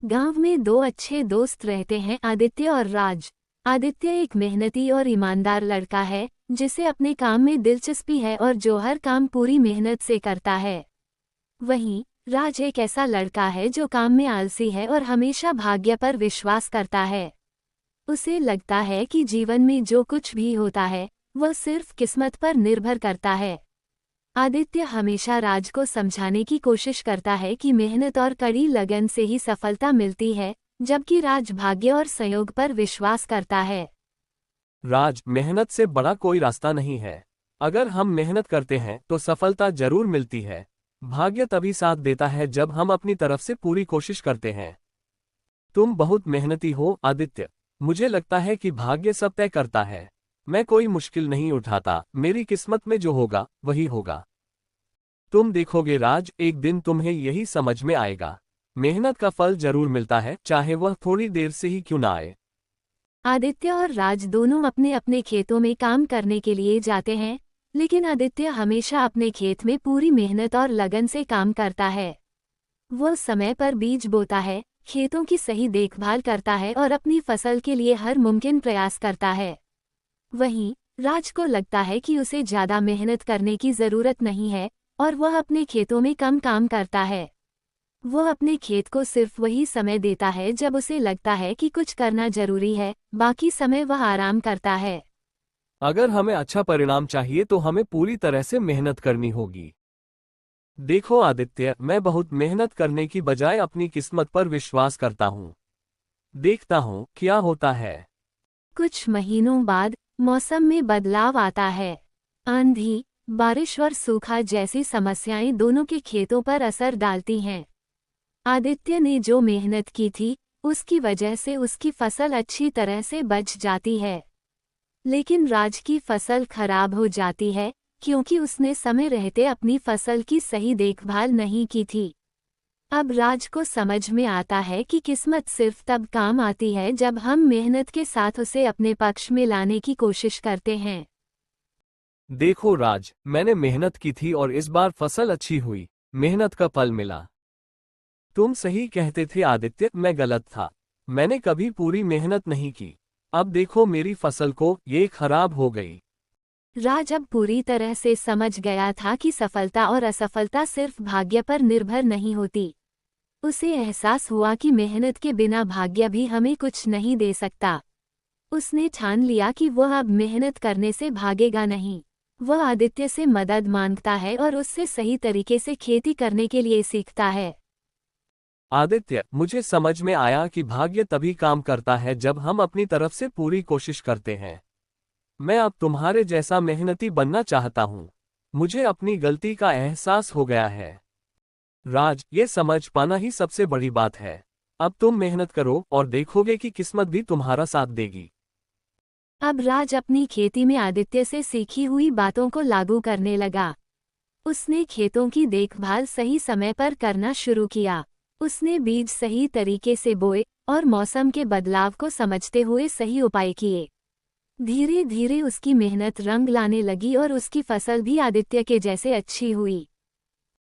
गांव में दो अच्छे दोस्त रहते हैं, आदित्य और राज। आदित्य एक मेहनती और ईमानदार लड़का है जिसे अपने काम में दिलचस्पी है और जो हर काम पूरी मेहनत से करता है। वहीं राज एक ऐसा लड़का है जो काम में आलसी है और हमेशा भाग्य पर विश्वास करता है। उसे लगता है कि जीवन में जो कुछ भी होता है वह सिर्फ किस्मत पर निर्भर करता है। आदित्य हमेशा राज को समझाने की कोशिश करता है कि मेहनत और कड़ी लगन से ही सफलता मिलती है, जबकि राज भाग्य और संयोग पर विश्वास करता है। राज, मेहनत से बड़ा कोई रास्ता नहीं है। अगर हम मेहनत करते हैं तो सफलता जरूर मिलती है। भाग्य तभी साथ देता है जब हम अपनी तरफ से पूरी कोशिश करते हैं। तुम बहुत मेहनती हो आदित्य। मुझे लगता है कि भाग्य सब तय करता है। मैं कोई मुश्किल नहीं उठाता, मेरी किस्मत में जो होगा वही होगा। तुम देखोगे राज, एक दिन तुम्हें यही समझ में आएगा। मेहनत का फल जरूर मिलता है, चाहे वह थोड़ी देर से ही क्यों ना आए। आदित्य और राज दोनों अपने अपने खेतों में काम करने के लिए जाते हैं, लेकिन आदित्य हमेशा अपने खेत में पूरी मेहनत और लगन से काम करता है। वह समय पर बीज बोता है, खेतों की सही देखभाल करता है और अपनी फसल के लिए हर मुमकिन प्रयास करता है। वहीं राज को लगता है कि उसे ज्यादा मेहनत करने की जरूरत नहीं है और वह अपने खेतों में कम काम करता है। वह अपने खेत को सिर्फ वही समय देता है जब उसे लगता है कि कुछ करना जरूरी है, बाकी समय वह आराम करता है। अगर हमें अच्छा परिणाम चाहिए तो हमें पूरी तरह से मेहनत करनी होगी। देखो आदित्य, मैं बहुत मेहनत करने की बजाय अपनी किस्मत पर विश्वास करता हूँ। देखता हूँ क्या होता है। कुछ महीनों बाद मौसम में बदलाव आता है। आंधी, बारिश और सूखा जैसी समस्याएं दोनों के खेतों पर असर डालती हैं। आदित्य ने जो मेहनत की थी उसकी वजह से उसकी फसल अच्छी तरह से बच जाती है, लेकिन राज की फसल खराब हो जाती है क्योंकि उसने समय रहते अपनी फसल की सही देखभाल नहीं की थी। अब राज को समझ में आता है कि किस्मत सिर्फ तब काम आती है जब हम मेहनत के साथ उसे अपने पक्ष में लाने की कोशिश करते हैं। देखो राज, मैंने मेहनत की थी और इस बार फसल अच्छी हुई। मेहनत का फल मिला। तुम सही कहते थे आदित्य, मैं गलत था। मैंने कभी पूरी मेहनत नहीं की। अब देखो मेरी फसल को, ये खराब हो गई। राज अब पूरी तरह से समझ गया था कि सफलता और असफलता सिर्फ भाग्य पर निर्भर नहीं होती। उसे एहसास हुआ कि मेहनत के बिना भाग्य भी हमें कुछ नहीं दे सकता। उसने ठान लिया कि वह अब मेहनत करने से भागेगा नहीं। वह आदित्य से मदद मांगता है और उससे सही तरीके से खेती करने के लिए सीखता है। आदित्य, मुझे समझ में आया कि भाग्य तभी काम करता है जब हम अपनी तरफ से पूरी कोशिश करते हैं। मैं अब तुम्हारे जैसा मेहनती बनना चाहता हूँ। मुझे अपनी गलती का एहसास हो गया है। राज, ये समझ पाना ही सबसे बड़ी बात है। अब तुम मेहनत करो और देखोगे कि किस्मत भी तुम्हारा साथ देगी। अब राज अपनी खेती में आदित्य से सीखी हुई बातों को लागू करने लगा। उसने खेतों की देखभाल सही समय पर करना शुरू किया। उसने बीज सही तरीके से बोए और मौसम के बदलाव को समझते हुए सही उपाय किए। धीरे धीरे उसकी मेहनत रंग लाने लगी और उसकी फसल भी आदित्य के जैसे अच्छी हुई।